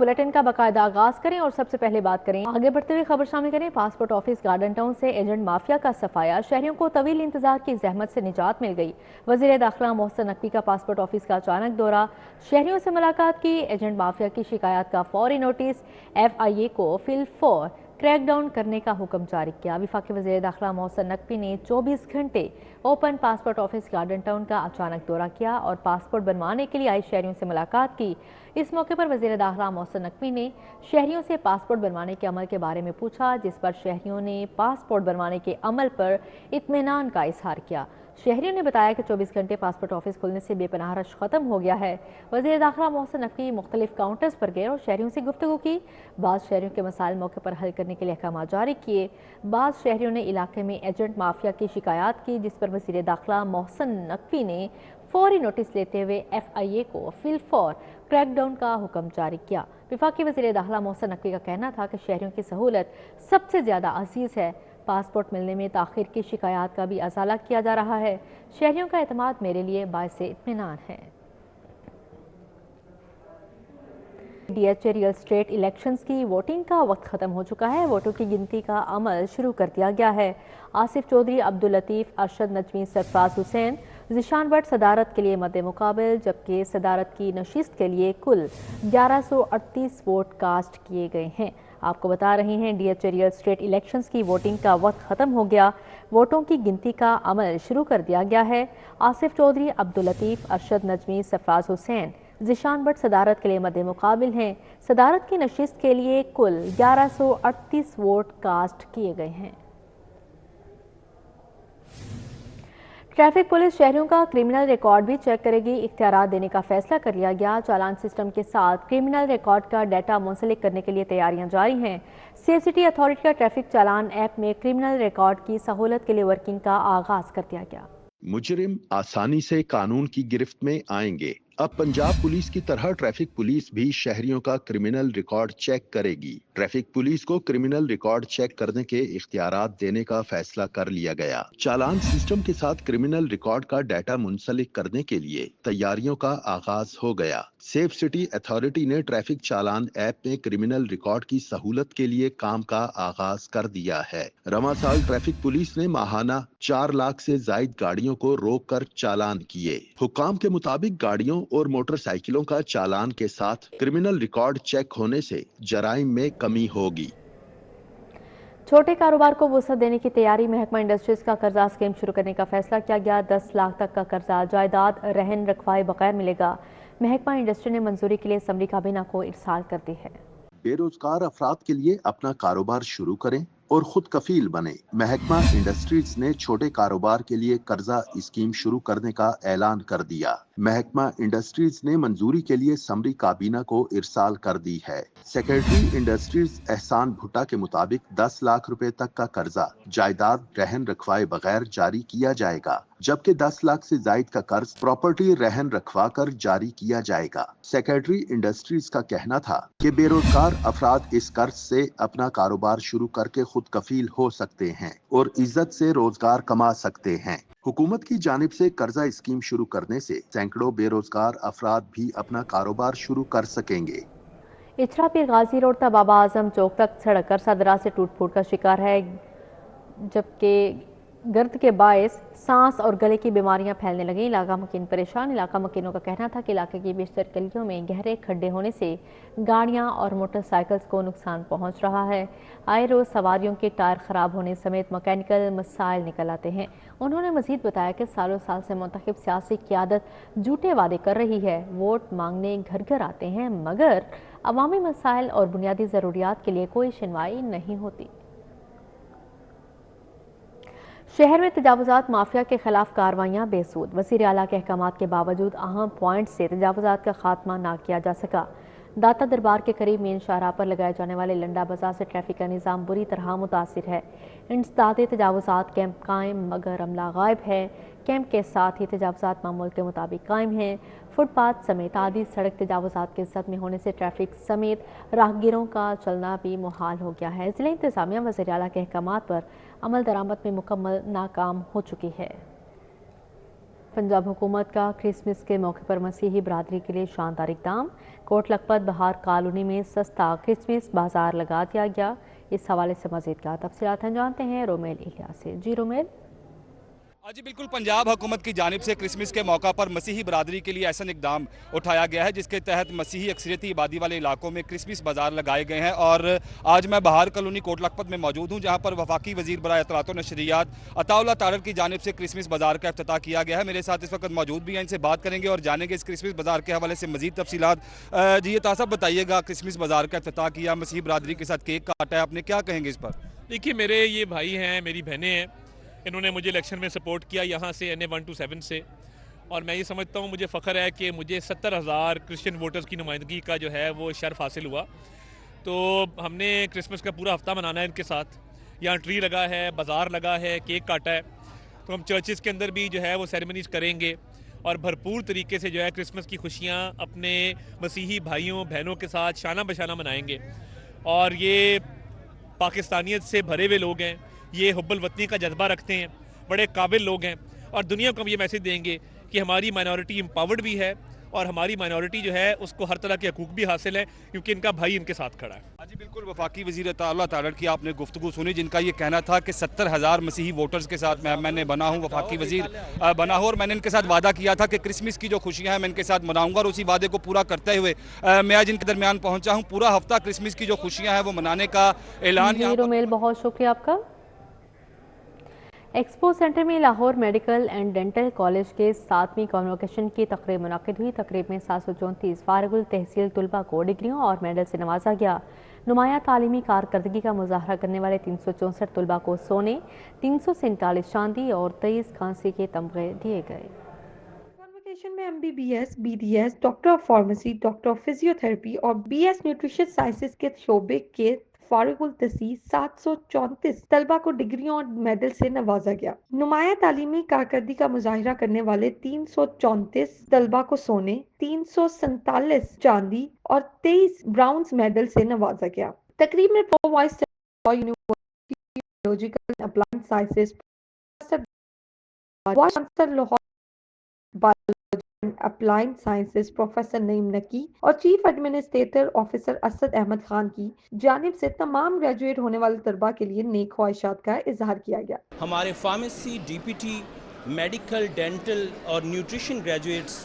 Bulletin का बाकायदा आगाज करें और सबसे पहले बात करें। आगे बढ़ते हुए खबर शामिल करें। पासपोर्ट ऑफिस गार्डन टाउन से एजेंट माफिया का सफाया, शहरियों को तवील इंतजार की जहमत से निजात मिल गई। वजीर दाखिला मोहसिन नकवी का पासपोर्ट ऑफिस का अचानक दौरा, शहरियों से मुलाकात की, एजेंट माफिया की शिकायत का फौरी नोटिस, FIA को फिलफौर क्रैकडाउन करने का हुक्म जारी किया। वफाकी वज़ीर दाखिला मोहसिन नकवी ने 24 घंटे open passport office garden town का अचानक दौरा किया और पासपोर्ट बनवाने के लिए आए शहरियों से मुलाकात की। इस मौके पर वज़ीर दाखिला मोहसिन नकवी ने शहरियों से पासपोर्ट बनवाने के अमल के बारे में पूछा, जिस पर शहरियों ने पासपोर्ट बनवाने के अमल पर इत्मीनान का इजहार किया। शहरियों ने बताया कि 24 घंटे पासपोर्ट ऑफिस खुलने से बेपनाह रश खत्म हो गया है। वज़ीर दाखिला मोहसिन नकवी मुख्तलिफ काउंटर्स पर गए और शहरियों से गुफ्तगू की। बाद शहरियों के मसाइल मौके पर हल करने के लिए अहकाम जारी किए। बाद शहरियों ने इलाके में एजेंट माफिया की शिकायत की, जिस पर वज़ीर दाखिला मोहसिन नकवी ने फौरी नोटिस लेते हुए FIA को फिलफौर क्रैकडाउन का हुक्म जारी किया। वफाकी वज़ीर दाखिला मोहसिन नकवी का कहना था कि शहरियों की सहूलत सबसे ज़्यादा अजीज़ है। पासपोर्ट मिलने में ताखिर की शिकायत का भी अजाला किया जा रहा है। शहरियों का एतमाद मेरे लिए बाइसे इत्मीनान है। DHA रियल स्टेट इलेक्शंस की वोटिंग का वक्त खत्म हो चुका है। वोटों की गिनती का अमल शुरू कर दिया गया है। आसिफ चौधरी, अब्दुल लतीफ, अरशद नजमी, सरफराज हुसैन, ज़िशान भट्ट सदारत के लिए मद्दे मुकाबिल, जबकि सदारत की नशिस्त के लिए कुल 1138 वोट कास्ट किए गए हैं। आपको बता रहे हैं DHA रियल स्टेट इलेक्शंस की वोटिंग का वक्त खत्म हो गया। वोटों की गिनती का अमल शुरू कर दिया गया है। आसिफ चौधरी, अब्दुल लतीफ, अरशद नजमी, सरफराज हुसैन, ज़िशान भट्ट सदारत के लिए मद्दे मुकाबिल हैं। सदारत की नशिस्त के लिए कुल 1138 वोट कास्ट किए गए हैं। ट्रैफिक पुलिस शहरियों का क्रिमिनल रिकॉर्ड भी चेक करेगी। इख्तियारात देने का फैसला कर लिया गया। चालान सिस्टम के साथ क्रिमिनल रिकॉर्ड का डाटा मुंसलिक करने के लिए तैयारियां जारी हैं। सेफ सिटी अथॉरिटी का ट्रैफिक चालान ऐप में क्रिमिनल रिकॉर्ड की सहूलत के लिए वर्किंग का आगाज कर दिया गया। मुजरिम आसानी से कानून की गिरफ्त में आएंगे। अब पंजाब पुलिस की तरह ट्रैफिक पुलिस भी शहरियों का क्रिमिनल रिकॉर्ड चेक करेगी। ट्रैफिक पुलिस को क्रिमिनल रिकॉर्ड चेक करने के इख्तियारात देने का फैसला कर लिया गया। चालान सिस्टम के साथ क्रिमिनल रिकॉर्ड का डाटा मुंसलिक करने के लिए तैयारियों का आगाज हो गया। सेफ सिटी अथॉरिटी ने ट्रैफिक चालान ऐप में क्रिमिनल रिकॉर्ड की सहूलत के लिए काम का आगाज कर दिया है। रवां साल ट्रैफिक पुलिस ने माहाना 4 लाख से जायद गाड़ियों को रोक कर चालान किए। हुक्काम के मुताबिक गाड़ियों और मोटरसाइकिलों का चालान के साथ क्रिमिनल रिकॉर्ड चेक होने से जराइम में कमी होगी। छोटे कारोबार को वसअत देने की तैयारी। महकमा इंडस्ट्रीज का कर्जा स्कीम शुरू करने का फैसला किया गया। 10 लाख तक का कर्जा जायदाद रहन रखवाए बगैर मिलेगा। महकमा इंडस्ट्री ने मंजूरी के लिए असम्बली काबीना को इरसाल कर दी है। बेरोजगार अफराद के लिए अपना कारोबार शुरू करें और खुद कफील बने। महकमा इंडस्ट्रीज ने छोटे कारोबार के लिए कर्जा स्कीम शुरू करने का ऐलान कर दिया। महकमा इंडस्ट्रीज ने मंजूरी के लिए असम्बली काबीना को इरसाल कर दी है। सेक्रेटरी इंडस्ट्रीज एहसान भुट्टा के मुताबिक 10 लाख रुपए तक का कर्जा जायदाद रहन रखवाए बगैर जारी किया जाएगा, जबकि 10 लाख से जायद का कर्ज प्रॉपर्टी रहन रखवा कर जारी किया जाएगा। सेक्रेटरी इंडस्ट्रीज का कहना था कि बेरोजगार अफराद इस कर्ज से अपना कारोबार शुरू करके खुद कफील हो सकते हैं और इज्जत से रोजगार कमा सकते हैं। हुकूमत की जानिब से कर्जा स्कीम शुरू करने से सैकड़ों बेरोजगार अफराद भी अपना कारोबार शुरू कर सकेंगे। इचरा पीर गाजी रोड तक बाबा आजम चौक तक सड़क अरसा दराज से टूट फूट का शिकार है, जबकि गर्द के बायस सांस और गले की बीमारियां फैलने लगी। इलाका मकीन परेशान। इलाका मकीनों का कहना था कि इलाके की बेशतर गलियों में गहरे खड्डे होने से गाड़ियां और मोटरसाइकिल्स को नुकसान पहुंच रहा है। आए रोज सवारियों के टायर खराब होने समेत मैकेनिकल मसाइल निकल आते हैं। उन्होंने मजीद बताया कि सालों साल से मुंतखब सियासी क़यादत झूठे वादे कर रही है। वोट मांगने घर घर आते हैं, मगर अवामी मसाइल और बुनियादी ज़रूरियात के लिए कोई सुनवाई नहीं होती। शहर में तजावुज़ात माफिया के खिलाफ कार्रवाइयाँ बेसूद। वज़ीर आला के अहकामात के बावजूद अहम पॉइंट से तजावुज़ात का खात्मा ना किया जा सका। दाता दरबार के करीब मेन शाहराह पर लगाए जाने वाले लंडा बाजार से ट्रैफिक का निज़ाम बुरी तरह मुतासिर है। इंसदादे तजावुज़ात कैंप कायम मगर अमला गायब है। कैंप के साथ ही तजावुज़ात मामूल के मुताबिक कायम हैं। फुटपाथ समेत आदि सड़क तजावुज़ात के ज़द में होने से ट्रैफिक समेत राहगीरों का चलना भी मुहाल हो गया है। ज़िला इंतज़ामिया वज़ीर आला के अहकामात पर अमल दरामद में मुकम्मल नाकाम हो चुकी है। पंजाब हुकूमत का क्रिसमस के मौके पर मसीही बरादरी के लिए शानदार इकदाम। कोट लखपत बहार कॉलोनी में सस्ता क्रिसमस बाजार लगा दिया गया। इस हवाले से मजीद का तफसीलात हम जानते हैं रोमेल इलिया से। जी रोमेल। जी बिल्कुल, पंजाब हुकूमत की जानिब से क्रिसमस के मौका पर मसीही बरादरी के लिए ऐसा इकदाम उठाया गया है जिसके तहत मसीही अक्सरियती आबादी वाले इलाकों में क्रिसमस बाजार लगाए गए हैं। और आज मैं बहार कॉलोनी कोट लखपत में मौजूद हूं जहां पर वफाकी वजीर बराए इत्तलात व नशरियात अताउल्लाह तारड़ की जानिब से क्रिसमस बाजार का इफ्तिताह किया गया है। मेरे साथ इस वक्त मौजूद भी हैं, इनसे बात करेंगे और जानेंगे इस क्रिसमस बाजार के हवाले से मजीद तफसीलात। जी ये तासब बताइएगा, क्रिसमस बाजार का इफ्तिताह किया, मसीही बरादरी के साथ केक काटा है, आपने क्या कहेंगे इस पर? देखिए, मेरे ये भाई हैं, मेरी बहनें हैं, इन्होंने मुझे इलेक्शन में सपोर्ट किया यहाँ से NA 127 से, और मैं ये समझता हूँ, मुझे फ़ख्र है कि मुझे 70,000 क्रिश्चियन वोटर्स की नुमाइंदगी का जो है वो शर्फ हासिल हुआ। तो हमने क्रिसमस का पूरा हफ्ता मनाना है इनके साथ। यहाँ ट्री लगा है, बाज़ार लगा है, केक काटा है, तो हम चर्चेस के अंदर भी जो है वो सेरेमनीज करेंगे और भरपूर तरीके से जो है क्रिसमस की खुशियाँ अपने मसीही भाइयों बहनों के साथ शाना बशाना मनाएंगे। और ये पाकिस्तानियत से भरे हुए लोग हैं, ये हुब्बुल वतनी का जज्बा रखते हैं, बड़े काबिल लोग हैं, और दुनिया को हम ये मैसेज देंगे कि हमारी माइनॉरिटी एम्पावर्ड भी है और हमारी माइनॉरिटी जो है उसको हर तरह के हकूक भी हासिल है क्योंकि इनका भाई इनके साथ खड़ा है। जी बिल्कुल, वफाकी वज़ीर अताउल्लाह तारड़ की आपने गुफ्तगू सुनी जिनका ये कहना था कि 70,000 मसीही वोटर्स के साथ मैंने बना हूँ, वफाकी वज़ीर बना हूँ, और मैंने इनके साथ वादा किया था कि क्रिसमस की जो खुशियाँ हैं मैं इनके साथ मनाऊंगा, और उसी वादे को पूरा करते हुए मैं आज इनके दरमियान पहुँचा हूँ। पूरा हफ्ता क्रिसमस की जो खुशियाँ हैं वो मनाने का ऐलान। रोमेल, बहुत शुक्रिया आपका। एक्सपो सेंटर में Lahore medical and dental college के 7वीं कॉन्वोकेशन की तकरीब मुनक़िद हुई। तकरीब में 734 फारिगुल तहसील तलबा को डिग्रियों और मेडल से नवाजा गया। नुमाया तालीमी कारकर्दगी का मुजाहरा करने वाले 364 तलबा को सोने, 347 चांदी और 23 कांसी के तमगे दिए गए। कॉन्वोकेशन में MBBS, BDS, doctor of pharmacy, doctor of physiotherapy और BS न्यूट्रिशन साइंसेज के शोबे के फारिगुल तहसील 734 तलबा को डिग्रियों और मेडल से नवाजा गया। नुमाया तालीमी कारकर्दगी का मुजाहिरा करने वाले 334 तलबा को सोने, 347 चांदी और 23 ब्राउन्स मेडल से नवाजा गया। तकरीब में pro vice university biological applied sciences Lahore applied sciences professor Naeem Naqi और chief administrator officer Asad Ahmad Khan की जानिब से तमाम ग्रेजुएट होने वाले तलबा के लिए नेक ख्वाहिशात का इजहार किया गया। हमारे फार्मेसी, DPT, मेडिकल, डेंटल और न्यूट्रिशन ग्रेजुएट्स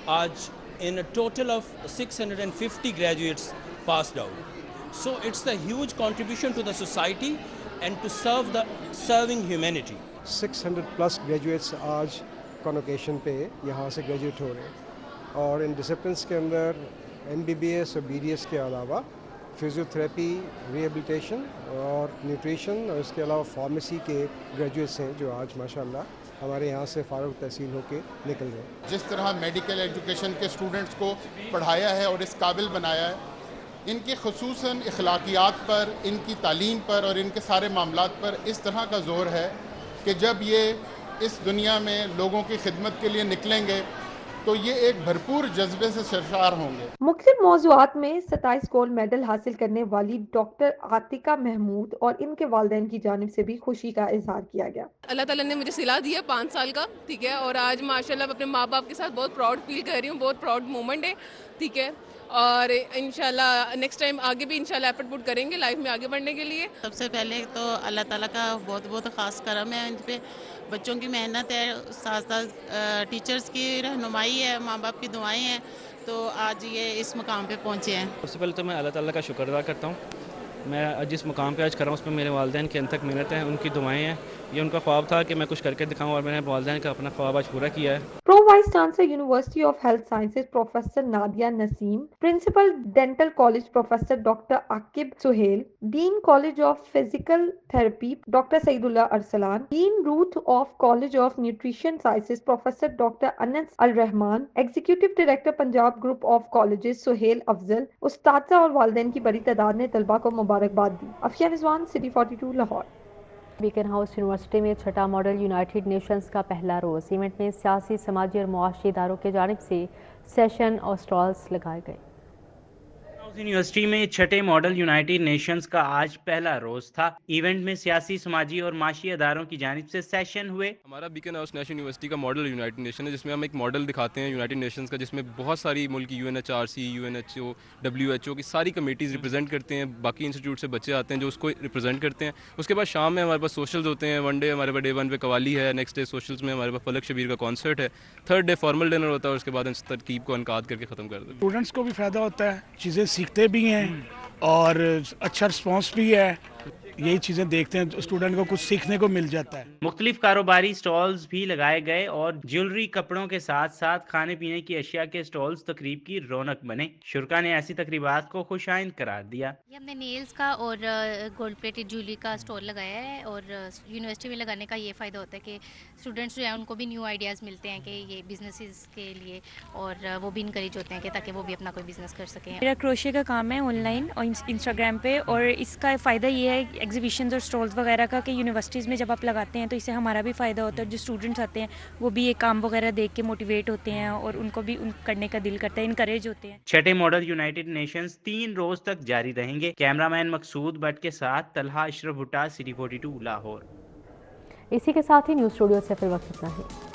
आज in a total of 650 graduates passed out. So it's a huge contribution to the society and to serving humanity. 600 plus graduates आज कॉन्वोकेशन पे यहाँ से ग्रेजुएट हो रहे हैं, और इन डिसिप्लिन्स के अंदर MBBS और BDS के अलावा फिजियोथेरेपी, रिहेबिलिटेशन और न्यूट्रिशन और इसके अलावा फार्मेसी के ग्रेजुएट्स हैं जो आज माशाल्लाह हमारे यहाँ से फारुग तहसील होके निकल रहे हैं। जिस तरह मेडिकल एजुकेशन के स्टूडेंट्स को पढ़ाया है और इस काबिल बनाया है, इनकी खुसूसन अखलाकियात पर, इनकी तालीम पर और इनके सारे मामलात पर इस तरह का ज़ोर है कि जब ये इस दुनिया में लोगों की खिदमत के लिए निकलेंगे तो ये एक भरपूर जज्बे से सरशार होंगे। मुख्तलिफ मौज़ूआत में 27 गोल्ड मेडल हासिल करने वाली डॉक्टर आतिका महमूद और इनके वालिदैन की जानिब से भी खुशी का इजहार किया गया। अल्लाह ताला ने मुझे सिला दिया 5 साल का, ठीक है, और आज माशाल्लाह अपने माँ बाप के साथ बहुत प्राउड फील कर रही हूँ, बहुत प्राउड मोमेंट है, ठीक है, और इंशाल्लाह नेक्स्ट टाइम आगे भी इंशाल्लाह एफर्ट पुट करेंगे लाइफ में आगे बढ़ने के लिए। सबसे पहले तो अल्लाह ताला का बहुत बहुत ख़ास करम है इन पे, बच्चों की मेहनत है, साथ साथ टीचर्स की रहनुमाई है, माँ बाप की दुआएं हैं, तो आज ये इस मुकाम पे पहुँचे हैं। सबसे पहले तो मैं अल्लाह ताला का शुक्र अदा करता हूँ। मैं जिस मुकाम पे आज कर रहा हूँ उसमें मेरे वालिदैन की अनथक मेहनत है, उनकी दुआएं हैं। ये उनका ख्वाब था कि मैं कुछ करके दिखाऊं और मैंने वालिदैन का अपना ख्वाब आज पूरा किया है। Pro vice chancellor university of health sciences professor Nadia Naseem, principal dental college professor doctor Aqib Suhail, dean college of physical therapy doctor Saeedullah Arsalan, dean Ruth of college of nutrition sciences professor doctor Anas Al Rahman, executive director Punjab group of colleges Suhail Afzal, उस्ताद और वालिदैन की बड़ी तादाद ने तलबा को मुबारकबाद दी। Afia Rizwan, city 42 Lahore. Beaconhouse university में छठा मॉडल यूनाइटेड नेशंस का पहला रोज़। इवेंट में सियासी, समाजी और मुआशी इदारों के जानिब से सेशन और स्टॉल्स लगाए गए। یونیورسٹی میں چھٹے ماڈل یونائٹڈ نیشنز کا آج پہلا روز تھا۔ ایونٹ میں سیاسی، سماجی اور معاشی اداروں کی جانب سے سیشن ہوئے۔ ہمارا بیکن ہاؤس نیشنل یونیورسٹی کا ماڈل یونائٹڈ نیشن ہے، جس میں ہم ایک ماڈل دکھاتے ہیں یونائٹڈ نیشنز کا، جس میں بہت ساری ملک کی UNHRC، UNHO، WHO کی ساری کمیٹیز ریپرزینٹ کرتے ہیں، باقی انسٹیٹیوٹ سے بچے آتے ہیں جو اس کو ریپرزینٹ کرتے ہیں۔ اس کے بعد شام میں ہمارے پاس سوشلز ہوتے ہیں، ون ڈے ہمارے پاس ڈے 1 پہ قوالی ہے، نیکسٹ ڈے سوشلز میں ہمارے پاس فلک شبیر کا کانسرٹ ہے، تھرڈ ڈے فارمل ڈنر ہوتا ہے، اور اس کے بعد اس ترکیب کو انعقاد کر کے ختم کر دیتے ہیں۔ اسٹوڈنٹس کو بھی فائدہ ہوتا ہے، چیزیں سیکھتے بھی ہیں اور اچھا رسپانس بھی ہے، یہی چیزیں دیکھتے ہیں اسٹوڈنٹ کو کچھ سیکھنے کو مل جاتا ہے۔ مختلف کاروباری سٹالز بھی لگائے گئے اور جیولری، کپڑوں کے ساتھ ساتھ کھانے پینے کی اشیاء کے سٹالز تقریب کی رونق بنے۔ شرکا نے ایسی تقریبات کو خوش آئند قرار دیا۔ ہم نے نیلز کا اور گولڈ پلیٹڈ جیولری کا اسٹال لگایا ہے، اور یونیورسٹی میں لگانے کا یہ فائدہ ہوتا ہے کہ اسٹوڈنٹس جو ہیں ان کو بھی نیو آئیڈیاز ملتے ہیں کہ یہ بزنسز کے لیے، اور وہ بھی انکریج ہوتے ہیں کہ تاکہ وہ بھی اپنا کوئی بزنس کر سکیں۔ میرا کروشے کا کام ہے آن لائن اور انسٹاگرام پہ، اور اس کا فائدہ یہ ہے ایگزیبیشنز اور اسٹالز وغیرہ کا کہ یونیورسٹیز میں جب آپ لگاتے ہیں تو اس سے ہمارا بھی فائدہ ہوتا ہے، جو اسٹوڈنٹس آتے ہیں وہ بھی یہ کام وغیرہ دیکھ کے موٹیویٹ ہوتے ہیں اور ان کو بھی کرنے کا دل کرتا ہے، انکریج ہوتے ہیں۔ چھٹے ماڈل یونائٹڈ نیشنز 3 روز تک جاری رہیں گے۔ کیمرہ مین مقصود بٹ کے ساتھ طلحہ اشرف بھٹا، City 42 لاہور۔ اسی کے ساتھ ہی نیوز اسٹوڈیو سے پھر وقت اتنا ہے۔